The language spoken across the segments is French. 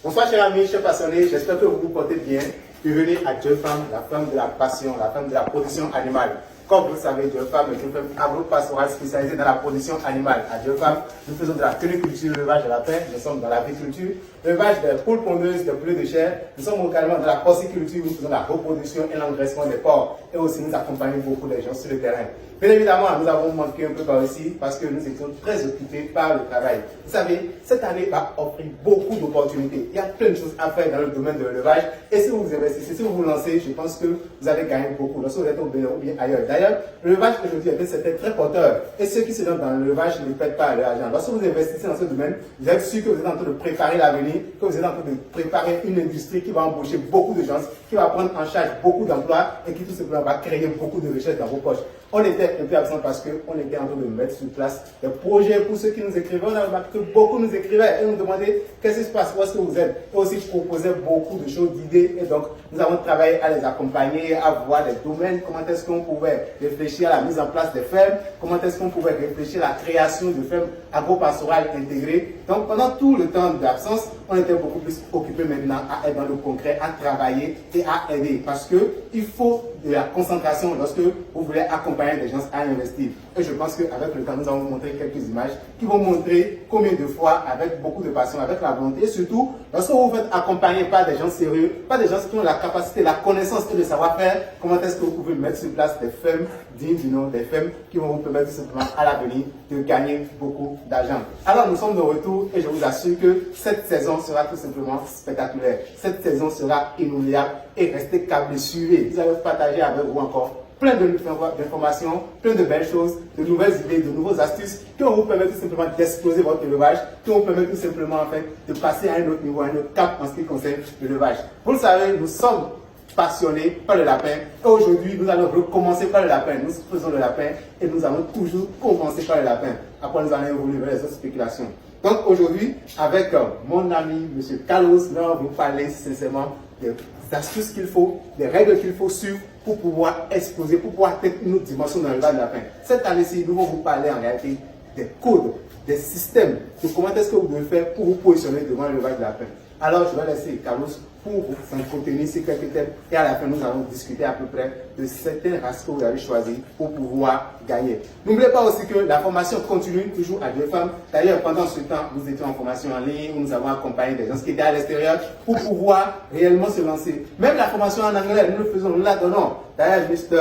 Bonsoir chers amis, chers passionnés, j'espère que vous vous portez bien. Bienvenue à Joy Farm, la femme de la passion, la femme de la production animale. Comme vous le savez, Joy Farm est une femme agro-pastorale spécialisée dans la production animale. À Joy Farm, nous faisons de la cuniculture, l'élevage de lapins, nous sommes dans l'aviculture, l'élevage des poules pondeuses, des poulets de chair, nous sommes également dans la porciculture, nous faisons la reproduction et l'engraissement des porcs. Et aussi nous accompagnons beaucoup de gens sur le terrain. Bien évidemment, nous avons manqué un peu par ici parce que nous étions très occupés par le travail. Vous savez, cette année va offrir beaucoup d'opportunités. Il y a plein de choses à faire dans le domaine de l'élevage. Et si vous investissez, si vous vous lancez, je pense que vous allez gagner beaucoup. Lorsque vous êtes au Bénin ou bien ailleurs. D'ailleurs, l'élevage aujourd'hui c'était très porteur. Et ceux qui se lancent dans l'élevage ne perdent pas leur argent. Lorsque vous investissez dans ce domaine, vous êtes sûr que vous êtes en train de préparer l'avenir, que vous êtes en train de préparer une industrie qui va embaucher beaucoup de gens, qui va prendre en charge beaucoup d'emplois et qui tout simplement va créer beaucoup de richesses dans vos poches. On était un peu absent parce qu'on était en train de mettre sur place des projets pour ceux qui nous écrivaient. On a remarqué que beaucoup nous écrivaient et nous demandaient qu'est-ce qui se passe, où est-ce que vous êtes. Et aussi proposaient beaucoup de choses, d'idées. Et donc, nous avons travaillé à les accompagner, à voir les domaines, comment est-ce qu'on pouvait réfléchir à la mise en place des fermes, comment est-ce qu'on pouvait réfléchir à la création de fermes agro-pastorales intégrées. Donc, pendant tout le temps d'absence, on était beaucoup plus occupés maintenant à être dans le concret, à travailler et à aider. Parce qu'il faut de la concentration lorsque vous voulez accompagner des gens à investir. Et je pense qu'avec le temps, nous allons montrer quelques images qui vont montrer combien de fois, avec beaucoup de passion, avec la volonté, et surtout, lorsque vous vous faites accompagner par des gens sérieux, pas des gens qui ont la capacité, la connaissance et le savoir-faire, comment est-ce que vous pouvez mettre sur place des fermes dignes du nom, des fermes qui vont vous permettre tout simplement à l'avenir de gagner beaucoup d'argent. Alors nous sommes de retour et je vous assure que cette saison sera tout simplement spectaculaire. Cette saison sera inoubliable et restez câblés, suivez. Vous allez partager avec vous encore plein d'informations, plein de belles choses, de nouvelles idées, de nouvelles astuces qui vont vous permettre tout simplement d'exploser votre élevage, qui vont vous permettre tout simplement en fait, de passer à un autre niveau, à un autre cap en ce qui concerne l'élevage. Vous le savez, nous sommes passionnés par le lapin et aujourd'hui nous allons recommencer par le lapin. Nous faisons le lapin et nous allons toujours commencer par le lapin. Après nous allons évoluer vers les autres spéculations. Donc aujourd'hui, avec mon ami M. Carlos, nous allons vous parler sincèrement des astuces qu'il faut, des règles qu'il faut suivre pour pouvoir exploser, pour pouvoir atteindre une autre dimension dans l'élevage de lapin. Cette année-ci, nous allons vous parler en réalité des codes, des systèmes, de comment est-ce que vous devez faire pour vous positionner devant l'élevage de lapin. Alors, je vais laisser Carlos pour vous s'entretenir sur quelques thèmes et à la fin, nous allons discuter à peu près de certaines races que vous avez choisies pour pouvoir gagner. N'oubliez pas aussi que la formation continue toujours à Joy Farm. D'ailleurs, pendant ce temps, nous étions en formation en ligne où nous avons accompagné des gens qui étaient à l'extérieur pour pouvoir réellement se lancer. Même la formation en anglais, nous le faisons, nous la donnons. D'ailleurs, Mr.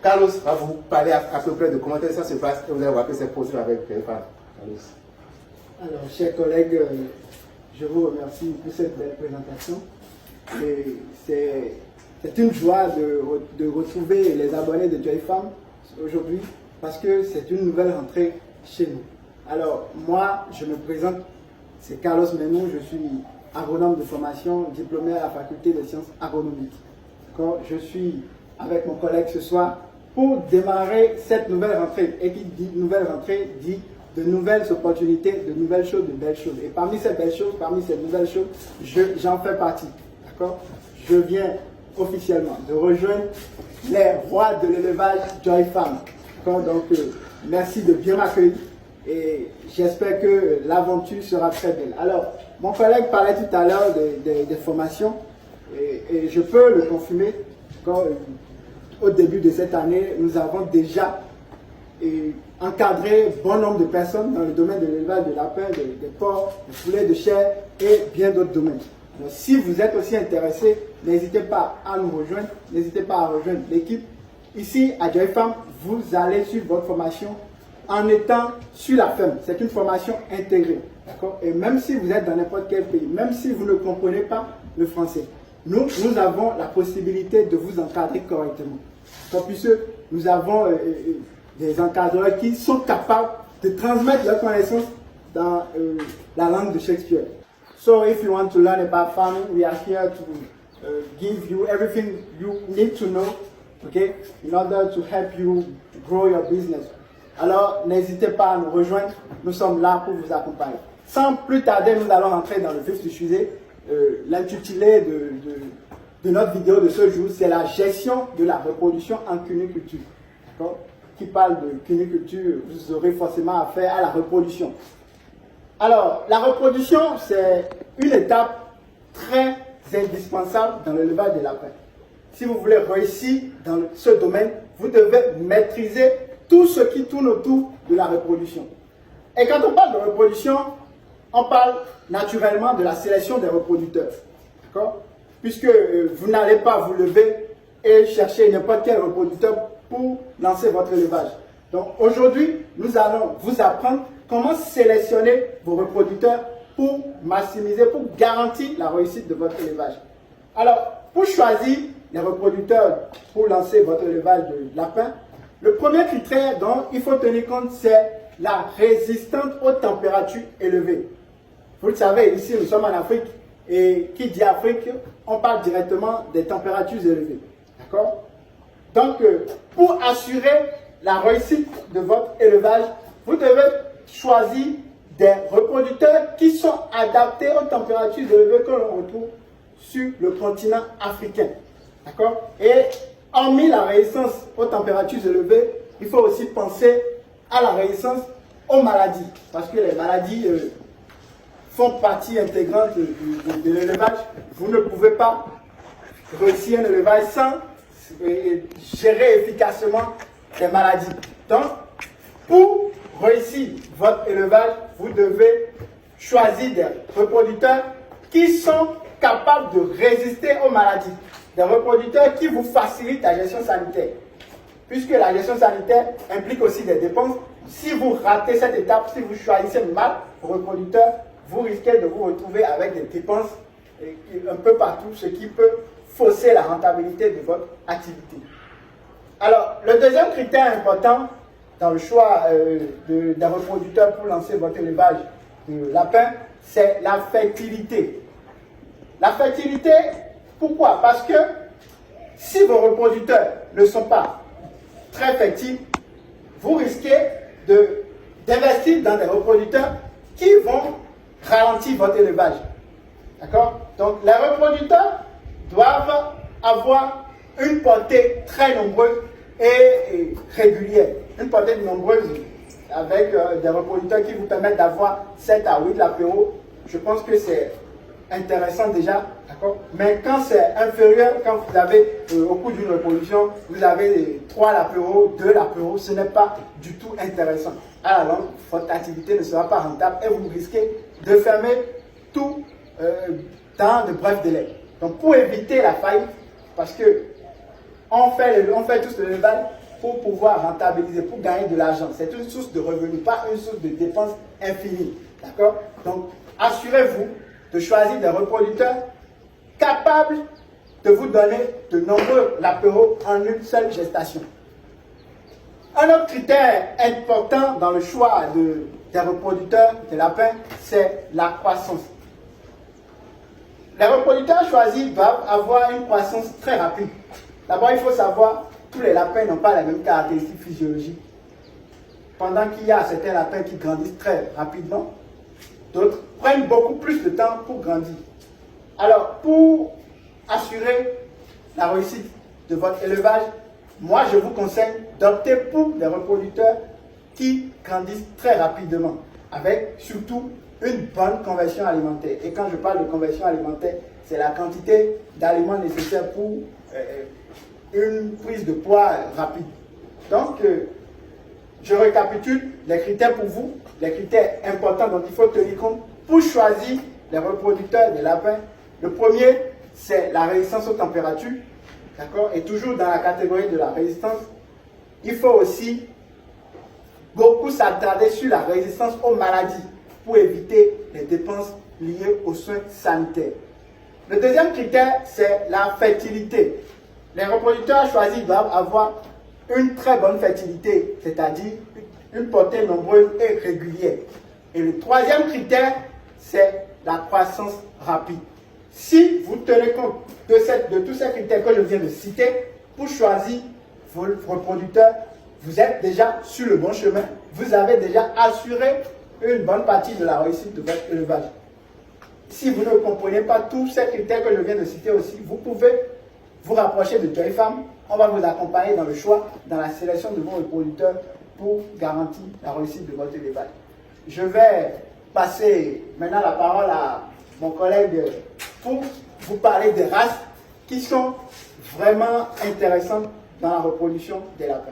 Carlos va vous parler à peu près de comment ça se passe et vous allez voir que c'est possible avec Joy Farm. Carlos. Alors, chers collègues, je vous remercie pour cette belle présentation. C'est une joie de retrouver les abonnés de Joy Farm aujourd'hui parce que c'est une nouvelle rentrée chez nous. Alors, moi, je me présente, c'est Carlos Menou, je suis agronome de formation, diplômé à la faculté des sciences agronomiques. Je suis avec mon collègue ce soir pour démarrer cette nouvelle rentrée. Et qui dit nouvelle rentrée dit de nouvelles opportunités, de nouvelles choses, de belles choses. Et parmi ces belles choses, parmi ces nouvelles choses, j'en fais partie. D'accord? Je viens officiellement de rejoindre les rois de l'élevage Joy Farm. Donc, merci de bien m'accueillir et j'espère que l'aventure sera très belle. Alors, mon collègue parlait tout à l'heure des formations et je peux le confirmer. Au début de cette année, nous avons déjà encadré bon nombre de personnes dans le domaine de l'élevage de lapins, des porcs, des poulets de chair et bien d'autres domaines. Donc, si vous êtes aussi intéressé, n'hésitez pas à nous rejoindre, n'hésitez pas à rejoindre l'équipe. Ici, à Joy Farm, vous allez suivre votre formation en étant sur la ferme. C'est une formation intégrée. Et même si vous êtes dans n'importe quel pays, même si vous ne comprenez pas le français, nous avons la possibilité de vous encadrer correctement. Puisque nous avons des encadreurs qui sont capables de transmettre leurs connaissances dans la langue de Shakespeare. So if you want to learn about farming, we are here to give you everything you need to know, okay, in order to help you grow your business. Alors, n'hésitez pas à nous rejoindre, nous sommes là pour vous accompagner. Sans plus tarder, nous allons entrer dans le vif du sujet. L'intitulé de notre vidéo de ce jour, c'est la gestion de la reproduction en cuniculture. Qui parle de cuniculture, vous aurez forcément affaire à la reproduction. Alors, la reproduction, c'est une étape très indispensable dans l'élevage des lapins. Si vous voulez réussir dans ce domaine, vous devez maîtriser tout ce qui tourne autour de la reproduction. Et quand on parle de reproduction, on parle naturellement de la sélection des reproducteurs. D'accord? Puisque vous n'allez pas vous lever et chercher n'importe quel reproducteur pour lancer votre élevage. Donc aujourd'hui, nous allons vous apprendre comment sélectionner vos reproducteurs pour maximiser, pour garantir la réussite de votre élevage. Alors, pour choisir les reproducteurs pour lancer votre élevage de lapins, le premier critère dont il faut tenir compte, c'est la résistance aux températures élevées. Vous le savez, ici nous sommes en Afrique, et qui dit Afrique, on parle directement des températures élevées. D'accord? Donc, pour assurer la réussite de votre élevage, vous devez choisir des reproducteurs qui sont adaptés aux températures élevées que l'on retrouve sur le continent africain. D'accord? Et hormis la résistance aux températures élevées, il faut aussi penser à la résistance aux maladies. Parce que les maladies font partie intégrante de l'élevage. Vous ne pouvez pas réussir un élevage sans gérer efficacement les maladies. Donc, pour réussir votre élevage, vous devez choisir des reproducteurs qui sont capables de résister aux maladies. Des reproducteurs qui vous facilitent la gestion sanitaire. Puisque la gestion sanitaire implique aussi des dépenses. Si vous ratez cette étape, si vous choisissez mal vos reproducteurs, vous risquez de vous retrouver avec des dépenses un peu partout, ce qui peut fausser la rentabilité de votre activité. Alors, le deuxième critère important dans le choix d'un reproducteur pour lancer votre élevage de lapins, c'est la fertilité. La fertilité, pourquoi? Parce que si vos reproducteurs ne sont pas très fertiles, vous risquez d'investir dans des reproducteurs qui vont ralentir votre élevage. D'accord? Donc, les reproducteurs doivent avoir une portée très nombreuse et régulière. Une portée nombreuse avec des reproducteurs qui vous permettent d'avoir 7 à 8 lapéros. Je pense que c'est intéressant déjà. D'accord? Mais quand c'est inférieur, quand vous avez au cours d'une reproduction, vous avez 3 lapéros, 2 lapéros, ce n'est pas du tout intéressant. À la longue, votre activité ne sera pas rentable et vous risquez de fermer tout dans de brefs délais. Donc, pour éviter la faillite, parce que on fait tous le élevage pour pouvoir rentabiliser, pour gagner de l'argent. C'est une source de revenus, pas une source de dépenses infinie. D'accord? Donc, assurez-vous de choisir des reproducteurs capables de vous donner de nombreux lapéros en une seule gestation. Un autre critère important dans le choix des reproducteurs de lapins, c'est la croissance. Les reproducteurs choisis doivent avoir une croissance très rapide. D'abord, il faut savoir que tous les lapins n'ont pas les mêmes caractéristiques physiologiques. Pendant qu'il y a certains lapins qui grandissent très rapidement, d'autres prennent beaucoup plus de temps pour grandir. Alors, pour assurer la réussite de votre élevage, moi, je vous conseille d'opter pour des reproducteurs qui grandissent très rapidement, avec surtout une bonne conversion alimentaire. Et quand je parle de conversion alimentaire, c'est la quantité d'aliments nécessaires pour une prise de poids rapide. Donc, je récapitule les critères pour vous, les critères importants dont il faut tenir compte pour choisir les reproducteurs des lapins. Le premier, c'est la résistance aux températures. D'accord? Et toujours dans la catégorie de la résistance, il faut aussi beaucoup s'attarder sur la résistance aux maladies pour éviter les dépenses liées aux soins sanitaires. Le deuxième critère, c'est la fertilité. Les reproducteurs choisis doivent avoir une très bonne fertilité, c'est-à-dire une portée nombreuse et régulière. Et le troisième critère, c'est la croissance rapide. Si vous tenez compte de tous ces critères que je viens de citer, pour choisir vos reproducteurs, vous êtes déjà sur le bon chemin. Vous avez déjà assuré une bonne partie de la réussite de votre élevage. Si vous ne comprenez pas tous ces critères que je viens de citer aussi, vous pouvez vous rapprocher de Joy Farm. On va vous accompagner dans le choix, dans la sélection de vos reproducteurs pour garantir la réussite de votre élevage. Je vais passer maintenant la parole à mon collègue pour vous parler des races qui sont vraiment intéressantes dans la reproduction des lapins.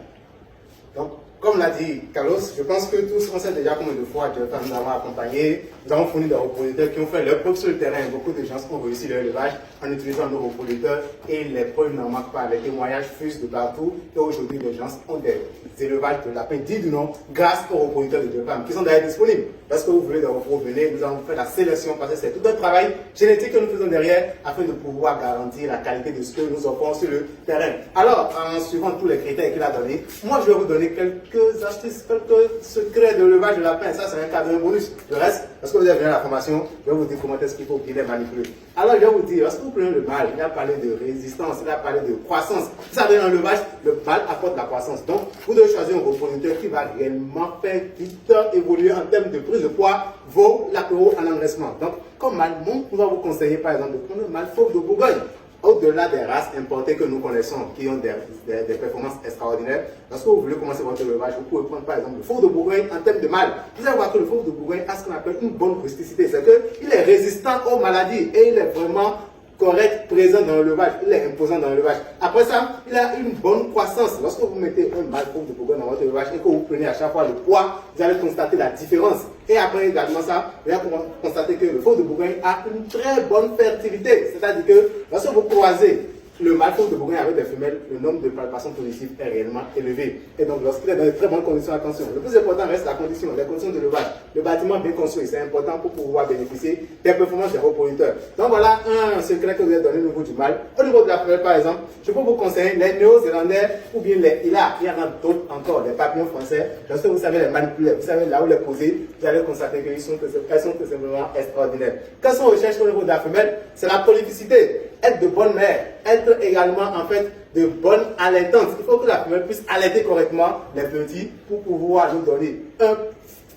Donc, comme l'a dit Carlos, je pense que tous on sait déjà combien de fois nous avons accompagné, nous avons fourni des reproducteurs qui ont fait leur preuve sur le terrain. Beaucoup de gens ont réussi leur élevage en utilisant nos reproducteurs et les preuves n'en manquent pas. Les témoignages fusent de partout et aujourd'hui les gens ont des élevages de lapins dits du nom grâce aux reproducteurs de Diofam qui sont d'ailleurs disponibles. Lorsque vous voulez des repos, venez, nous avons fait la sélection parce que c'est tout un travail génétique que nous faisons derrière afin de pouvoir garantir la qualité de ce que nous offrons sur le terrain. Alors, en suivant tous les critères qu'il a donnés, moi je vais vous donner quelques astuces, quelques secrets de l'élevage de lapin. Ça, c'est un cadre, un bonus. Le reste, lorsque vous avez bien la formation, je vais vous dire comment est-ce qu'il faut bien les manipuler. Alors, je vais vous dire, lorsque vous prenez le mâle, il a parlé de résistance, il a parlé de croissance. Vous savez, dans l'élevage, le mâle apporte la croissance. Donc, vous devez choisir un reproducteur qui va réellement faire vite évoluer en termes de prise de poids vos latéraux en engraissement. Donc, comme mâle, on va vous conseiller par exemple de prendre un mâle fauve de Bourgogne. Au-delà des races importées que nous connaissons, qui ont des performances extraordinaires, lorsque vous voulez commencer votre élevage, vous pouvez prendre par exemple le fauve de Bourgogne en termes de mâle. Vous allez voir que le fauve de Bourgogne a ce qu'on appelle une bonne rusticité. C'est qu'il est résistant aux maladies et il est vraiment correct, présent dans l'élevage, il est imposant dans l'élevage. Après ça, il a une bonne croissance. Lorsque vous mettez un mâle fauve de Bourgogne dans votre élevage et que vous prenez à chaque fois le poids, vous allez constater la différence. Et après également ça, vous allez constater que le fauve de Bourgogne a une très bonne fertilité. C'est-à-dire que lorsque vous croisez le mâle fauve de Bourgogne avec des femelles, le nombre de palpations positives est réellement élevé. Et donc, lorsqu'il est dans de très bonnes conditions, attention, le plus important reste la condition, les conditions de l'élevage. Le bâtiment bien construit, c'est important pour pouvoir bénéficier des performances des reproducteurs. Donc, voilà un secret que vous avez donné au niveau du mâle. Au niveau de la femelle, par exemple, je peux vous conseiller les néo-zélandais ou bien les hilas. Il y en a d'autres encore, les papillons français. Lorsque vous savez les manipuler, vous savez là où les poser, vous allez constater qu'elles sont tout simplement extraordinaires. Quand on recherche au niveau de la femelle, c'est la prolificité. Être de bonne mère, être également en fait de bonne allaitante. Il faut que la femelle puisse allaiter correctement les petits pour pouvoir nous donner un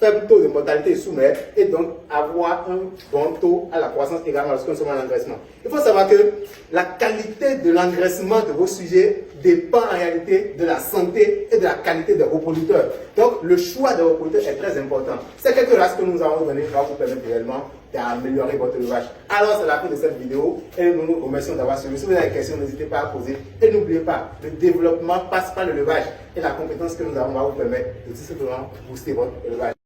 faible taux de mortalité sous mère et donc avoir un bon taux à la croissance également lorsque nous sommes en engraissement. Il faut savoir que la qualité de l'engraissement de vos sujets dépend en réalité de la santé et de la qualité des reproducteurs. Donc le choix des reproducteurs est très important. C'est quelques races que nous avons données qui vont vous permettre réellement d'améliorer votre élevage. Alors c'est la fin de cette vidéo et nous nous remercions d'avoir suivi. Si vous avez des questions, n'hésitez pas à poser. Et n'oubliez pas, le développement passe par l'élevage et la compétence que nous avons va vous permettre de tout simplement booster votre élevage.